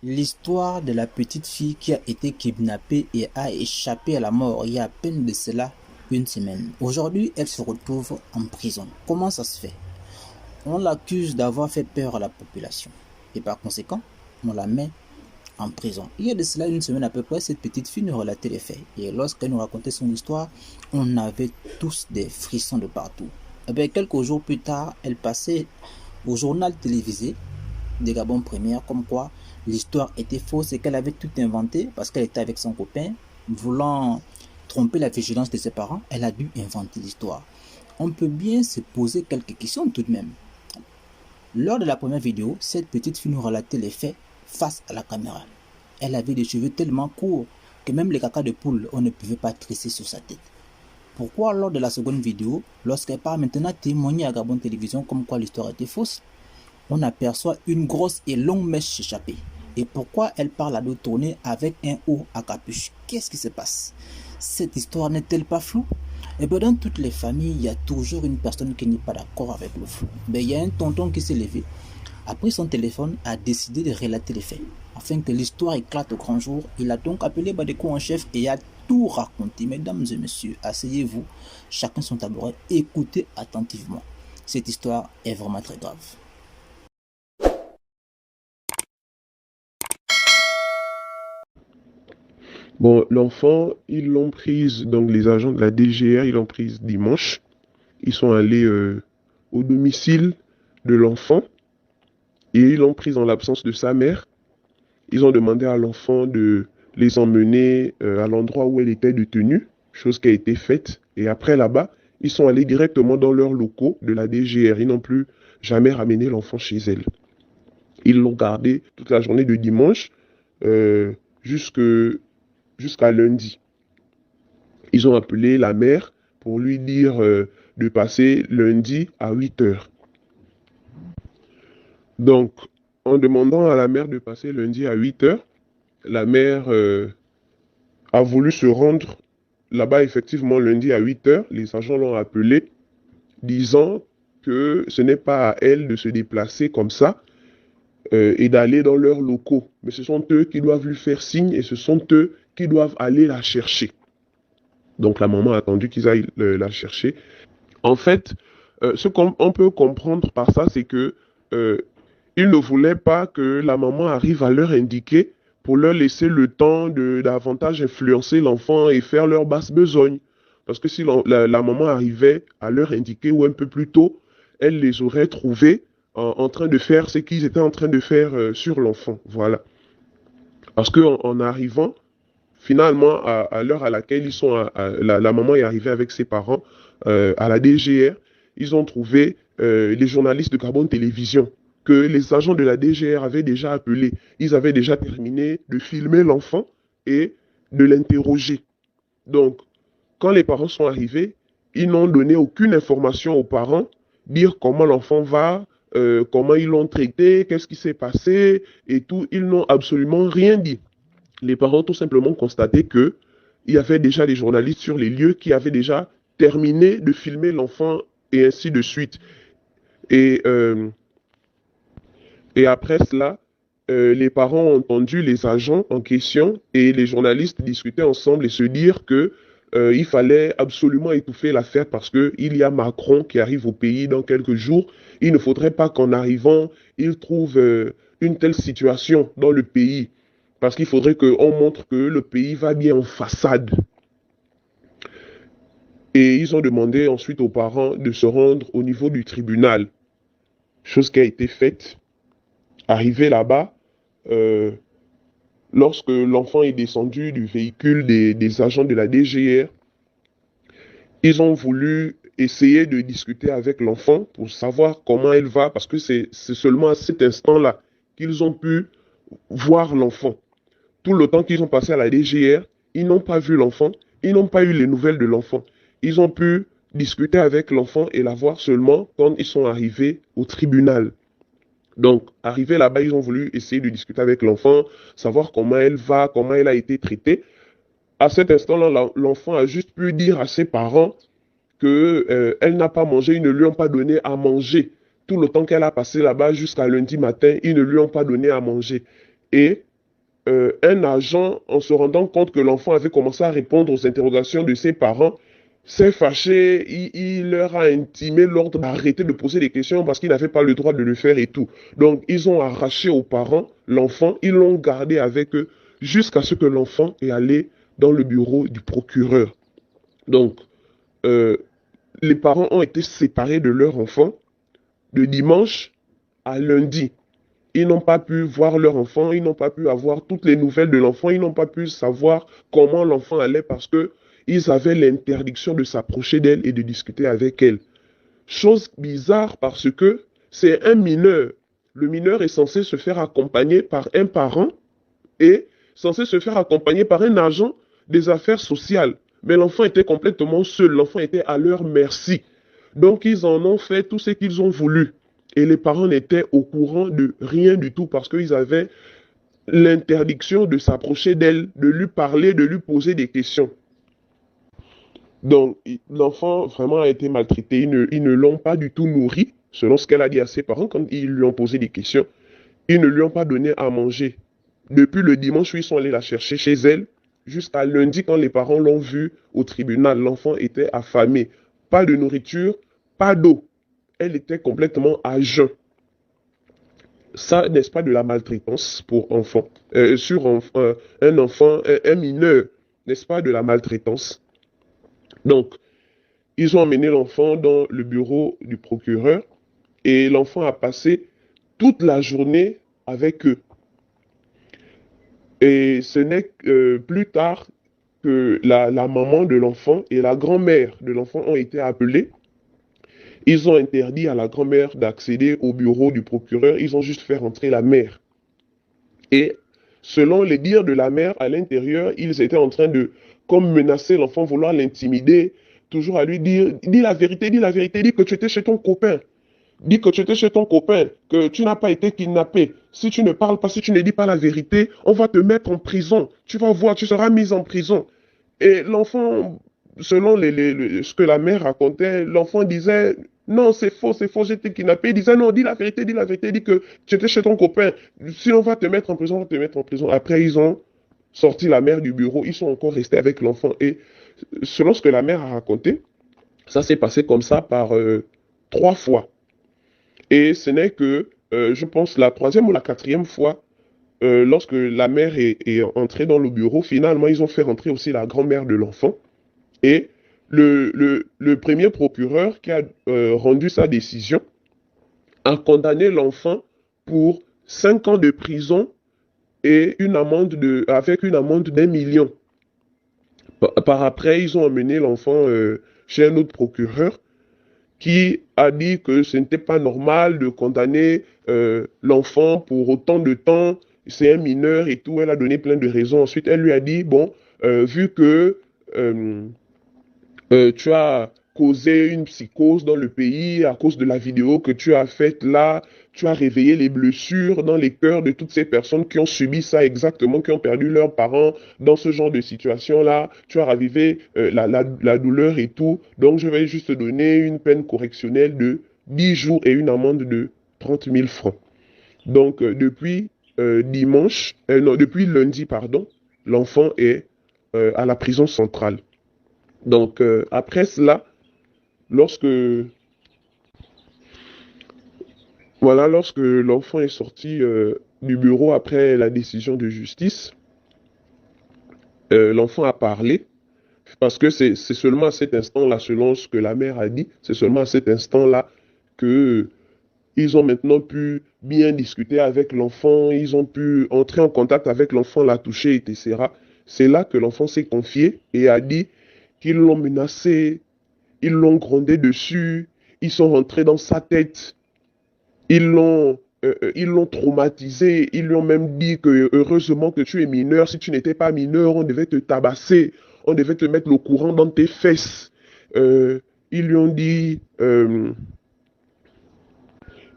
L'histoire de la petite fille qui a été kidnappée et a échappé à la mort il y a à peine de cela une semaine. Aujourd'hui, elle se retrouve en prison. Comment ça se fait? On l'accuse d'avoir fait peur à la population et par conséquent, on la met en prison. Il y a de cela une semaine à peu près, cette petite fille nous relatait les faits. Et lorsqu'elle nous racontait son histoire, on avait tous des frissons de partout. Et bien, quelques jours plus tard, elle passait au journal télévisé des Gabon Première, comme quoi l'histoire était fausse et qu'elle avait tout inventé parce qu'elle était avec son copain, voulant tromper la vigilance de ses parents, elle a dû inventer l'histoire. On peut bien se poser quelques questions tout de même. Lors de la première vidéo, cette petite fille nous relatait les faits face à la caméra. Elle avait des cheveux tellement courts que même les caca de poule, on ne pouvait pas tresser sur sa tête. Pourquoi lors de la seconde vidéo, lorsqu'elle part maintenant témoigner à Gabon Télévision comme quoi l'histoire était fausse, on aperçoit une grosse et longue mèche s'échapper. Et pourquoi elle parle à dos tourné avec un haut à capuche? Qu'est-ce qui se passe? Cette histoire n'est-elle pas floue? Et bien dans toutes les familles, il y a toujours une personne qui n'est pas d'accord avec le flou. Ben, il y a un tonton qui s'est levé, a pris son téléphone, a décidé de relater les faits. Afin que l'histoire éclate au grand jour, il a donc appelé Badeko en chef et a tout raconté. Mesdames et messieurs, asseyez-vous, chacun son tabouret, écoutez attentivement. Cette histoire est vraiment très grave. Bon, l'enfant, ils l'ont prise, donc les agents de la DGR, ils l'ont prise dimanche. Ils sont allés au domicile de l'enfant et ils l'ont prise en l'absence de sa mère. Ils ont demandé à l'enfant de les emmener à l'endroit où elle était détenue, chose qui a été faite. Et après là-bas, ils sont allés directement dans leurs locaux de la DGR. Ils n'ont plus jamais ramené l'enfant chez elle. Ils l'ont gardé toute la journée de dimanche euh, jusque- jusqu'à lundi. Ils ont appelé la mère pour lui dire de passer lundi à 8 heures. Donc, en demandant à la mère de passer lundi à 8 heures, la mère a voulu se rendre là-bas effectivement lundi à 8 heures. Les agents l'ont appelé disant que ce n'est pas à elle de se déplacer comme ça et d'aller dans leurs locaux. Mais ce sont eux qui doivent lui faire signe et ce sont eux qui doivent aller la chercher. Donc la maman a attendu qu'ils aillent la chercher. En fait, ce qu'on peut comprendre par ça, c'est que euh, ils ne voulaient pas que la maman arrive à l'heure indiquée pour leur laisser le temps de davantage influencer l'enfant et faire leur basse besogne. Parce que si la maman arrivait à l'heure indiquée ou un peu plus tôt, elle les aurait trouvés en train de faire ce qu'ils étaient en train de faire sur l'enfant. Voilà. Parce qu'en arrivant, finalement, à l'heure à laquelle ils sont, la maman est arrivée avec ses parents à la DGR, ils ont trouvé les journalistes de Carbone Télévision que les agents de la DGR avaient déjà appelé. Ils avaient déjà terminé de filmer l'enfant et de l'interroger. Donc, quand les parents sont arrivés, ils n'ont donné aucune information aux parents, dire comment l'enfant va, comment ils l'ont traité, qu'est-ce qui s'est passé et tout. Ils n'ont absolument rien dit. Les parents ont tout simplement constaté que il y avait déjà des journalistes sur les lieux qui avaient déjà terminé de filmer l'enfant et ainsi de suite. Et, euh, et après cela, les parents ont entendu les agents en question et les journalistes discuter ensemble et se dire que il fallait absolument étouffer l'affaire parce que il y a Macron qui arrive au pays dans quelques jours. Il ne faudrait pas qu'en arrivant, il trouve une telle situation dans le pays parce qu'il faudrait qu'on montre que le pays va bien en façade. Et ils ont demandé ensuite aux parents de se rendre au niveau du tribunal, chose qui a été faite. Arrivé là-bas, euh, lorsque l'enfant est descendu du véhicule des agents de la DGR, ils ont voulu essayer de discuter avec l'enfant pour savoir comment elle va, parce que c'est seulement à cet instant-là qu'ils ont pu voir l'enfant. Tout le temps qu'ils ont passé à la DGR, ils n'ont pas vu l'enfant, ils n'ont pas eu les nouvelles de l'enfant. Ils ont pu discuter avec l'enfant et la voir seulement quand ils sont arrivés au tribunal. Donc, arrivé là-bas, ils ont voulu essayer de discuter avec l'enfant, savoir comment elle va, comment elle a été traitée. À cet instant-là, l'enfant a juste pu dire à ses parents que elle n'a pas mangé, ils ne lui ont pas donné à manger. Tout le temps qu'elle a passé là-bas jusqu'à lundi matin, ils ne lui ont pas donné à manger. Et un agent, en se rendant compte que l'enfant avait commencé à répondre aux interrogations de ses parents, s'est fâché, il leur a intimé l'ordre d'arrêter de poser des questions parce qu'ils n'avaient pas le droit de le faire et tout. Donc, ils ont arraché aux parents l'enfant, ils l'ont gardé avec eux jusqu'à ce que l'enfant est allé dans le bureau du procureur. Donc, euh, les parents ont été séparés de leur enfant de dimanche à lundi. Ils n'ont pas pu voir leur enfant, ils n'ont pas pu avoir toutes les nouvelles de l'enfant, ils n'ont pas pu savoir comment l'enfant allait parce que ils avaient l'interdiction de s'approcher d'elle et de discuter avec elle. Chose bizarre parce que c'est un mineur. Le mineur est censé se faire accompagner par un parent et censé se faire accompagner par un agent des affaires sociales. Mais l'enfant était complètement seul, l'enfant était à leur merci. Donc ils en ont fait tout ce qu'ils ont voulu. Et les parents n'étaient au courant de rien du tout parce qu'ils avaient l'interdiction de s'approcher d'elle, de lui parler, de lui poser des questions. Donc, l'enfant vraiment a été maltraité. Ils ne l'ont pas du tout nourri, selon ce qu'elle a dit à ses parents quand ils lui ont posé des questions. Ils ne lui ont pas donné à manger. Depuis le dimanche où ils sont allés la chercher chez elle, jusqu'à lundi quand les parents l'ont vue au tribunal, l'enfant était affamé. Pas de nourriture, pas d'eau. Elle était complètement à jeun. Ça, n'est-ce pas de la maltraitance pour enfant, un enfant, un mineur, n'est-ce pas de la maltraitance? Donc, ils ont emmené l'enfant dans le bureau du procureur et l'enfant a passé toute la journée avec eux. Et ce n'est plus tard que la maman de l'enfant et la grand-mère de l'enfant ont été appelées. Ils ont interdit à la grand-mère d'accéder au bureau du procureur. Ils ont juste fait rentrer la mère. Et selon les dires de la mère, à l'intérieur, ils étaient en train de, comme menacer l'enfant, vouloir l'intimider, toujours à lui dire, dis la vérité, dis que tu étais chez ton copain. Dis que tu étais chez ton copain, que tu n'as pas été kidnappé. Si tu ne parles pas, si tu ne dis pas la vérité, on va te mettre en prison. Tu vas voir, tu seras mis en prison. Et l'enfant, selon ce que la mère racontait, l'enfant disait, non, c'est faux, j'ai été kidnappé. Il disait, non, dis la vérité, dis que tu étais chez ton copain. Sinon, on va te mettre en prison, on va te mettre en prison. Après, ils ont sorti la mère du bureau, ils sont encore restés avec l'enfant. Et selon ce que la mère a raconté, ça s'est passé comme ça par 3 fois. Et ce n'est que, je pense, la troisième ou la quatrième fois, lorsque la mère est entrée dans le bureau, finalement, ils ont fait rentrer aussi la grand-mère de l'enfant. Et le premier procureur qui a rendu sa décision a condamné l'enfant pour 5 ans de prison et avec une amende d'1 million. Par après, ils ont emmené l'enfant chez un autre procureur qui a dit que ce n'était pas normal de condamner l'enfant pour autant de temps, c'est un mineur et tout. Elle a donné plein de raisons. Ensuite, elle lui a dit, bon, vu que tu as causé une psychose dans le pays à cause de la vidéo que tu as faite là, tu as réveillé les blessures dans les cœurs de toutes ces personnes qui ont subi ça exactement, qui ont perdu leurs parents dans ce genre de situation-là. Tu as ravivé la douleur et tout. Donc, je vais juste te donner une peine correctionnelle de 10 jours et une amende de 30 000 francs. Donc, depuis depuis lundi, pardon, l'enfant est à la prison centrale. Donc, après cela, lorsque l'enfant est sorti du bureau après la décision de justice, l'enfant a parlé, parce que c'est seulement à cet instant-là, selon ce que la mère a dit, c'est seulement à cet instant-là que ils ont maintenant pu bien discuter avec l'enfant, ils ont pu entrer en contact avec l'enfant, la toucher, etc. C'est là que l'enfant s'est confié et a dit qu'ils l'ont menacé, ils l'ont grondé dessus, ils sont rentrés dans sa tête, ils l'ont traumatisé, ils lui ont même dit que heureusement que tu es mineur, si tu n'étais pas mineur, on devait te tabasser, on devait te mettre le courant dans tes fesses. Ils lui ont dit,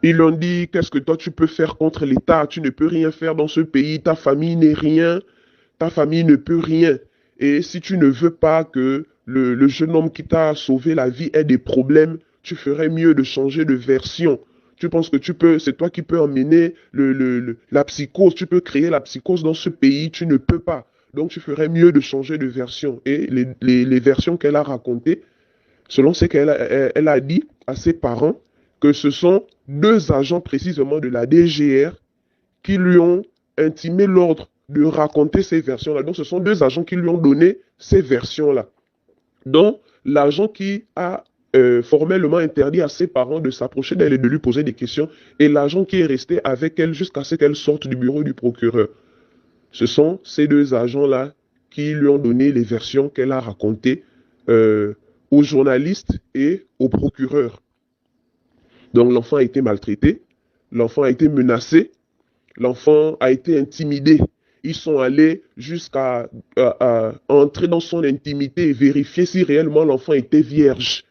qu'est-ce que toi tu peux faire contre l'État? Tu ne peux rien faire dans ce pays, ta famille n'est rien, ta famille ne peut rien. Et si tu ne veux pas que le jeune homme qui t'a sauvé la vie ait des problèmes, tu ferais mieux de changer de version. Tu penses que c'est toi qui peux emmener la psychose, tu peux créer la psychose dans ce pays, tu ne peux pas. Donc tu ferais mieux de changer de version. Et les versions qu'elle a racontées, selon ce elle a dit à ses parents, que ce sont deux agents précisément de la DGR qui lui ont intimé l'ordre de raconter ces versions-là. Donc ce sont deux agents qui lui ont donné ces versions-là. Donc l'agent qui a formellement interdit à ses parents de s'approcher d'elle et de lui poser des questions, et l'agent qui est resté avec elle jusqu'à ce qu'elle sorte du bureau du procureur. Ce sont ces deux agents-là qui lui ont donné les versions qu'elle a racontées aux journalistes et aux procureurs. Donc l'enfant a été maltraité, l'enfant a été menacé, l'enfant a été intimidé. Ils sont allés jusqu'à entrer dans son intimité et vérifier si réellement l'enfant était vierge.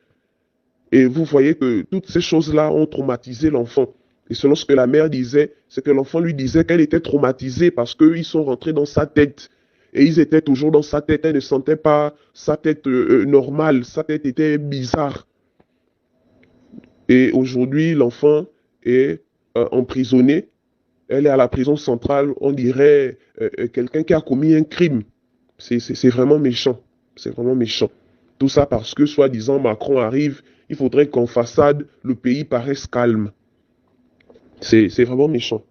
Et vous voyez que toutes ces choses-là ont traumatisé l'enfant. Et selon ce que la mère disait, c'est que l'enfant lui disait qu'elle était traumatisée parce qu'ils sont rentrés dans sa tête. Et ils étaient toujours dans sa tête. Elle ne sentait pas sa tête normale. Sa tête était bizarre. Et aujourd'hui, l'enfant est emprisonné. Elle est à la prison centrale. On dirait quelqu'un qui a commis un crime. C'est vraiment méchant. C'est vraiment méchant. Tout ça parce que, soi-disant, Macron arrive. Il faudrait qu'en façade, le pays paraisse calme. C'est vraiment méchant.